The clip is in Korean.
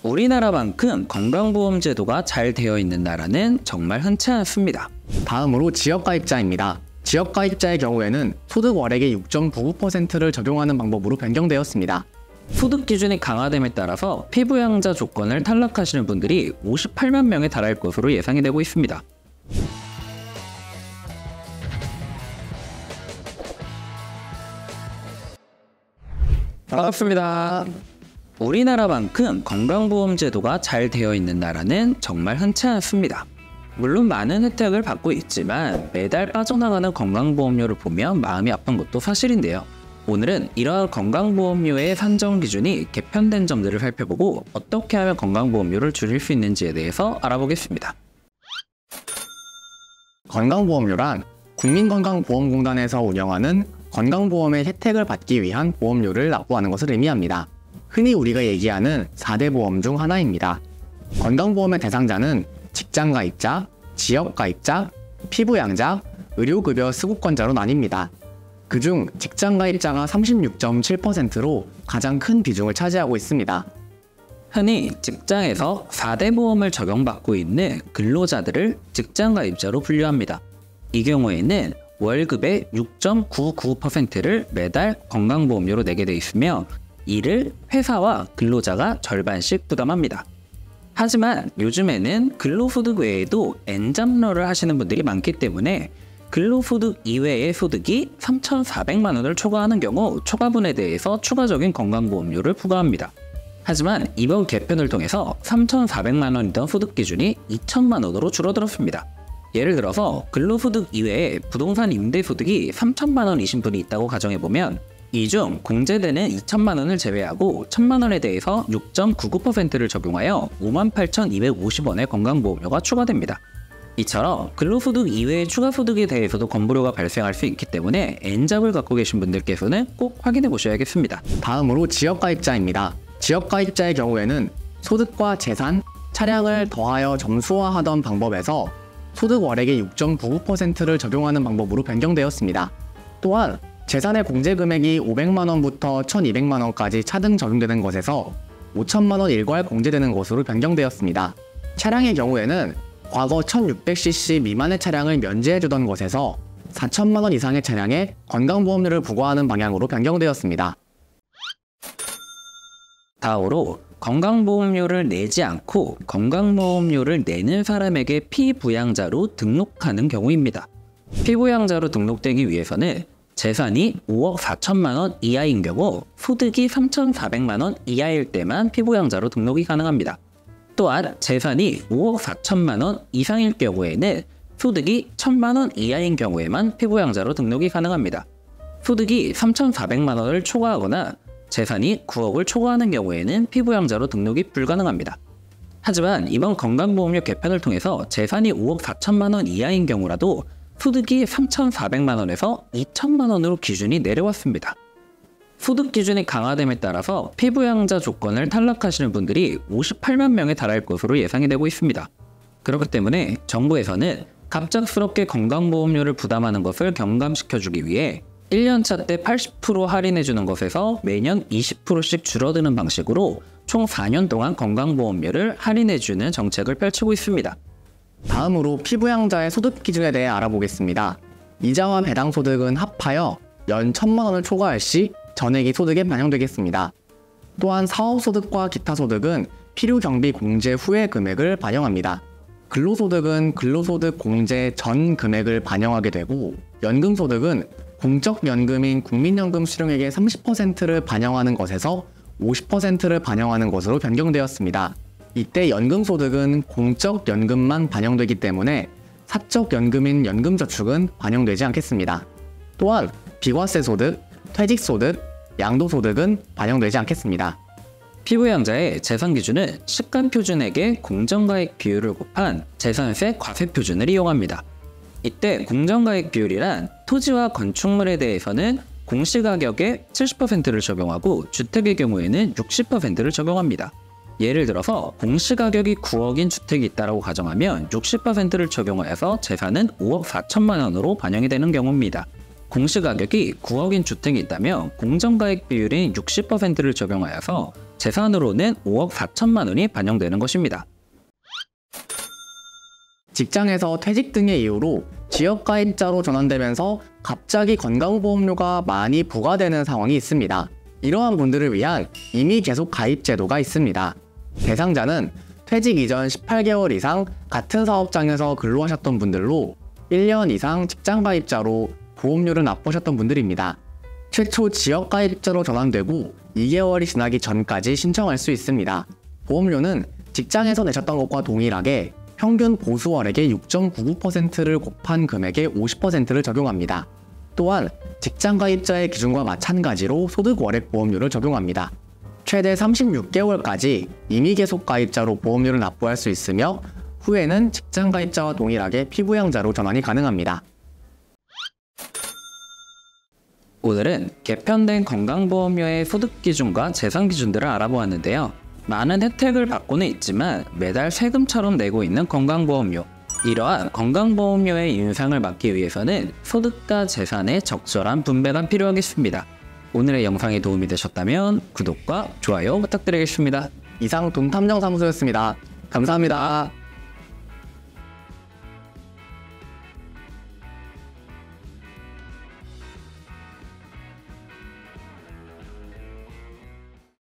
우리나라만큼 건강보험 제도가 잘 되어 있는 나라는 정말 흔치 않습니다. 다음으로 지역가입자입니다. 지역가입자의 경우에는 소득 월액의 6.99%를 적용하는 방법으로 변경되었습니다. 소득 기준이 강화됨에 따라서 피부양자 조건을 탈락하시는 분들이 58만 명에 달할 것으로 예상이 되고 있습니다. 반갑습니다. 우리나라만큼 건강보험 제도가 잘 되어 있는 나라는 정말 흔치 않습니다. 물론 많은 혜택을 받고 있지만 매달 빠져나가는 건강보험료를 보면 마음이 아픈 것도 사실인데요. 오늘은 이러한 건강보험료의 산정 기준이 개편된 점들을 살펴보고 어떻게 하면 건강보험료를 줄일 수 있는지에 대해서 알아보겠습니다. 건강보험료란 국민건강보험공단에서 운영하는 건강보험의 혜택을 받기 위한 보험료를 납부하는 것을 의미합니다. 흔히 우리가 얘기하는 4대 보험 중 하나입니다. 건강보험의 대상자는 직장가입자, 지역가입자, 피부양자, 의료급여 수급권자로 나뉩니다. 그중 직장가입자가 36.7%로 가장 큰 비중을 차지하고 있습니다. 흔히 직장에서 4대 보험을 적용받고 있는 근로자들을 직장가입자로 분류합니다. 이 경우에는 월급의 6.99%를 매달 건강보험료로 내게 돼 있으며 이를 회사와 근로자가 절반씩 부담합니다. 하지만 요즘에는 근로소득 외에도 N잡러를 하시는 분들이 많기 때문에 근로소득 이외의 소득이 3,400만 원을 초과하는 경우 초과분에 대해서 추가적인 건강보험료를 부과합니다. 하지만 이번 개편을 통해서 3,400만 원이던 소득 기준이 2,000만 원으로 줄어들었습니다. 예를 들어서 근로소득 이외에 부동산 임대소득이 3,000만 원이신 분이 있다고 가정해보면 이 중 공제되는 2,000만 원을 제외하고 1,000만 원에 대해서 6.99%를 적용하여 58,250원의 건강보험료가 추가됩니다. 이처럼 근로소득 이외의 추가소득에 대해서도 건보료가 발생할 수 있기 때문에 N잡을 갖고 계신 분들께서는 꼭 확인해 보셔야겠습니다. 다음으로 지역가입자입니다. 지역가입자의 경우에는 소득과 재산, 차량을 더하여 점수화하던 방법에서 소득 월액의 6.99%를 적용하는 방법으로 변경되었습니다. 또한 재산의 공제금액이 500만 원부터 1,200만 원까지 차등 적용되는 것에서 5,000만 원 일괄 공제되는 것으로 변경되었습니다. 차량의 경우에는 과거 1,600cc 미만의 차량을 면제해주던 것에서 4,000만 원 이상의 차량에 건강보험료를 부과하는 방향으로 변경되었습니다. 다음으로 건강보험료를 내지 않고 건강보험료를 내는 사람에게 피부양자로 등록하는 경우입니다. 피부양자로 등록되기 위해서는 재산이 5억 4천만 원 이하인 경우 소득이 3,400만 원 이하일 때만 피부양자로 등록이 가능합니다. 또한 재산이 5억 4천만 원 이상일 경우에는 소득이 1,000만 원 이하인 경우에만 피부양자로 등록이 가능합니다. 소득이 3,400만 원을 초과하거나 재산이 9억을 초과하는 경우에는 피부양자로 등록이 불가능합니다. 하지만 이번 건강보험료 개편을 통해서 재산이 5억 4천만 원 이하인 경우라도 소득이 3,400만 원에서 2,000만 원으로 기준이 내려왔습니다. 소득 기준이 강화됨에 따라서 피부양자 조건을 탈락하시는 분들이 58만 명에 달할 것으로 예상이 되고 있습니다. 그렇기 때문에 정부에서는 갑작스럽게 건강보험료를 부담하는 것을 경감시켜주기 위해 1년차 때 80% 할인해주는 것에서 매년 20%씩 줄어드는 방식으로 총 4년 동안 건강보험료를 할인해주는 정책을 펼치고 있습니다. 다음으로 피부양자의 소득 기준에 대해 알아보겠습니다. 이자와 배당 소득은 합하여 연 1,000만 원을 초과할 시 전액이 소득에 반영되겠습니다. 또한 사업소득과 기타 소득은 필요경비 공제 후의 금액을 반영합니다. 근로소득은 근로소득 공제 전 금액을 반영하게 되고 연금소득은 공적연금인 국민연금 수령액의 30%를 반영하는 것에서 50%를 반영하는 것으로 변경되었습니다. 이때 연금소득은 공적연금만 반영되기 때문에 사적연금인 연금저축은 반영되지 않겠습니다. 또한 비과세 소득, 퇴직소득, 양도소득은 반영되지 않겠습니다. 피부양자의 재산기준은 시가표준액의 공정가액 비율을 곱한 재산세 과세표준을 이용합니다. 이때 공정가액 비율이란 토지와 건축물에 대해서는 공시가격의 70%를 적용하고 주택의 경우에는 60%를 적용합니다. 예를 들어서 공시가격이 9억인 주택이 있다고 가정하면 60%를 적용하여서 재산은 5억 4천만 원으로 반영이 되는 경우입니다. 공시가격이 9억인 주택이 있다면 공정가액 비율인 60%를 적용하여서 재산으로는 5억 4천만 원이 반영되는 것입니다. 직장에서 퇴직 등의 이유로 지역가입자로 전환되면서 갑자기 건강보험료가 많이 부과되는 상황이 있습니다. 이러한 분들을 위한 임의 계속 가입 제도가 있습니다. 대상자는 퇴직 이전 18개월 이상 같은 사업장에서 근로하셨던 분들로 1년 이상 직장가입자로 보험료를 납부하셨던 분들입니다. 최초 지역가입자로 전환되고 2개월이 지나기 전까지 신청할 수 있습니다. 보험료는 직장에서 내셨던 것과 동일하게 평균 보수월액의 6.99%를 곱한 금액의 50%를 적용합니다. 또한 직장가입자의 기준과 마찬가지로 소득월액 보험료를 적용합니다. 최대 36개월까지 임의계속가입자로 보험료를 납부할 수 있으며 후에는 직장가입자와 동일하게 피부양자로 전환이 가능합니다. 오늘은 개편된 건강보험료의 소득기준과 재산기준들을 알아보았는데요. 많은 혜택을 받고는 있지만 매달 세금처럼 내고 있는 건강보험료. 이러한 건강보험료의 인상을 막기 위해서는 소득과 재산의 적절한 분배가 필요하겠습니다. 오늘의 영상이 도움이 되셨다면 구독과 좋아요 부탁드리겠습니다. 이상 돈탐정사무소였습니다. 감사합니다.